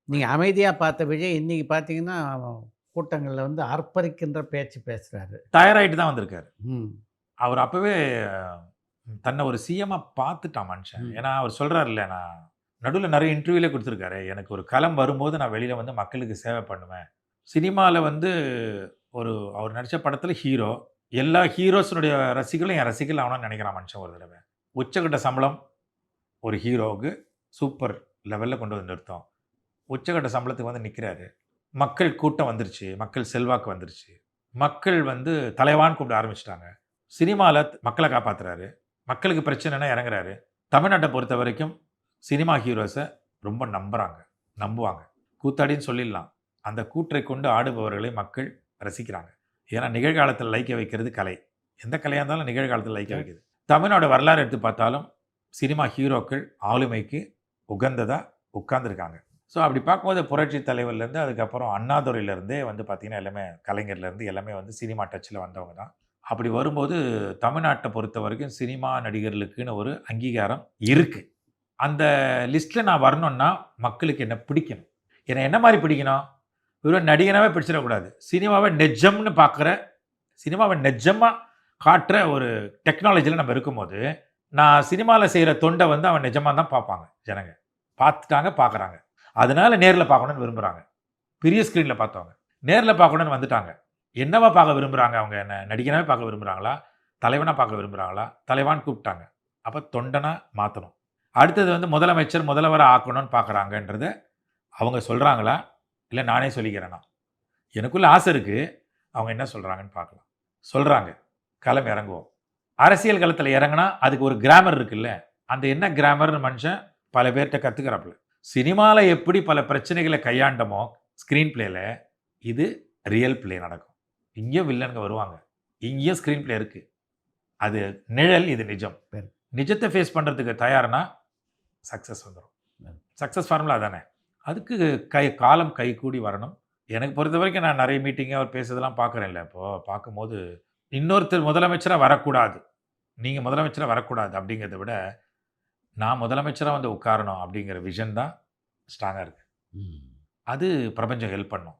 நீங்க அமைதியா பார்த்த விஜய் இன்னைக்கு பார்த்தீங்கன்னா, கூட்டங்கள்ல வந்து ஆர்ப்பரிக்கின்ற பேச்சு பேசுறாரு. தயாராயிட்டு தான் வந்திருக்காரு. ம். அவர் அப்பவே தன்னை ஒரு சிஎம்மா பார்த்துட்டான் மனுஷன். ம். ஏன்னா அவர் சொல்றாருல்ல, நான் நடுவுல நெறைய இன்டர்வியூலே குடுத்துருக்காரு. எனக்கு ஒரு களம் வரும்போது நான் வெளியில வந்து மக்களுக்கு சேவை பண்ணுவேன். சினிமால வந்து ஒரு அவர் நடிச்ச படத்துல ஹீரோ. எல்லா ஹீரோஸுனுடைய ரசிகர்களும் என் ரசிகர்கள் ஆவணும்னு நெனைக்கிறான் மனுஷன் ஒரு தடவ. உச்சகட்ட சம்பளம் ஒரு ஹீரோவுக்கு சூப்பர் லெவல்ல கொண்டு வந்து நிறுத்தும். உச்சகட்ட சம்பளத்துக்கு வந்து நிக்கிறாரு. மக்கள் கூட்டம் வந்துருச்சு. மக்கள் செல்வாக்கு வந்துருச்சு. மக்கள் வந்து தலைவான்னு கூப்பிட ஆரம்பிச்சுட்டாங்க. சினிமால மக்கள காப்பாத்துறாரு. மக்களுக்கு பிரச்சனைன்னா இறங்குறாரு. தமிழ்நாட்ட பொறுத்தவரைக்கும் சினிமா ஹீரோஸ ரொம்ப நம்புவாங்க. கூத்தாடின்னு சொல்லிடலாம். அந்த கூற்றை கொண்டு ஆடுபவர்களை மக்கள் ரசிக்கிறாங்க. ஏன்னா நிகழ்காலத்தில லயிக்க வைக்கிறது கலை. எந்த கலையா இருந்தாலும் நிகழ்காலத்தில லயிக்க வைக்குது. தமிழ்நாடு வரலாறு எடுத்து பார்த்தாலும், சினிமா ஹீரோக்கள் ஆளுமைக்கு உகந்ததா உட்கார்ந்திருக்காங்க. ஸோ அப்படி பார்க்கும்போது புரட்சி தலைவர்லேருந்து அதுக்கப்புறம் அண்ணாதுரையிலேருந்தே வந்து பார்த்தீங்கன்னா, எல்லாமே கலைஞர்லேருந்து எல்லாமே வந்து சினிமா டச்சுல வந்தவங்க தான். அப்படி வரும்போது தமிழ்நாட்ட பொறுத்தவரைக்கும் சினிமா நடிகர்களுக்குன்னு ஒரு அங்கீகாரம் இருக்கு. அந்த லிஸ்ட்ல நான் வரணும்னா, மக்களுக்கு என்ன பிடிக்கணும். என்ன என்ன மாரி பிடிக்கணும்? வெறும் நடிகனாவே பிடிச்சிடக்கூடாது. சினிமாவ நெஜம்னு பார்க்குற, சினிமாவ நெஜமா காட்டுற ஒரு டெக்னாலஜில நம்ம இருக்கும்போது, நான் சினிமால செய்ற தொண்ட வந்து அவன் நிஜமா தான் பார்ப்பாங்க ஜனங்க. பார்த்துட்டாங்க, பார்க்குறாங்க. அதனால நேர்ல பார்க்கணும்னு விரும்புறாங்க. பெரிய ஸ்க்ரீன்ல பார்த்தவங்க. நேர்ல பார்க்கணும்னு வந்துட்டாங்க. என்னவா பார்க்க விரும்புறாங்க அவங்க? என்ன நடிகனாவே பார்க்க விரும்புறாங்களா? தலைவனா பார்க்க விரும்புறாங்களா? தலைவான்னு கூப்பிட்டாங்க. அப்ப தொண்டனா மாத்தணும். அடுத்தது வந்து முதலமைச்சர், முதல்வரா ஆக்கணும்னு பார்க்குறாங்கன்றத அவங்க சொல்றாங்களா? இல்ல நானே சொல்லிக்கிறேனா? எனக்குள்ள ஆசை இருக்கு. அவங்க என்ன சொல்றாங்கன்னு பார்க்கலாம். சொல்றாங்க. களம் இறங்குவோம். அரசியல் களத்தில இறங்குனா, அதுக்கு ஒரு கிராமர் இருக்குல்ல. அந்த என்ன கிராமர்ன்னு மனுஷன் பல பேர்ட்ட கத்துக்கிறாப்புல. சினிமால எப்படி பல பிரச்சனைகள கையாண்டமோ, ஸ்கிரீன் பிளேல, இது ரியல் பிளே நடக்கும். இங்கேயும் வில்லன்ங்க வருவாங்க. இங்கேயும் ஸ்கிரீன் பிளே இருக்கு. அது நிழல், இது நிஜம். சரி. நிஜத்த ஃபேஸ் பண்றதுக்கு தயார்னா, சக்சஸ் வந்துரும். ம். சக்சஸ் ஃபார்முலா அதானே. அதுக்கு காலம் கைகூடி வரணும். எனக்கு பொறுத்தவரைக்கும் நான் நெறைய மீட்டிங் அவர் பேசுறதெல்லாம் பார்க்குறேன்ல. இப்போ பார்க்கும்போது, இன்னொருத்தர் முதலமைச்சரா வரக்கூடாது. நீங்க முதலமைச்சரா வரக்கூடாது அப்படிங்கிறத விட, நான் முதலமைச்சரா வந்து உட்காரணும் அப்படிங்கிற விஷன் தான் ஸ்ட்ராங்கா இருக்கு. ம். அது பிரபஞ்சம் ஹெல்ப் பண்ணும்.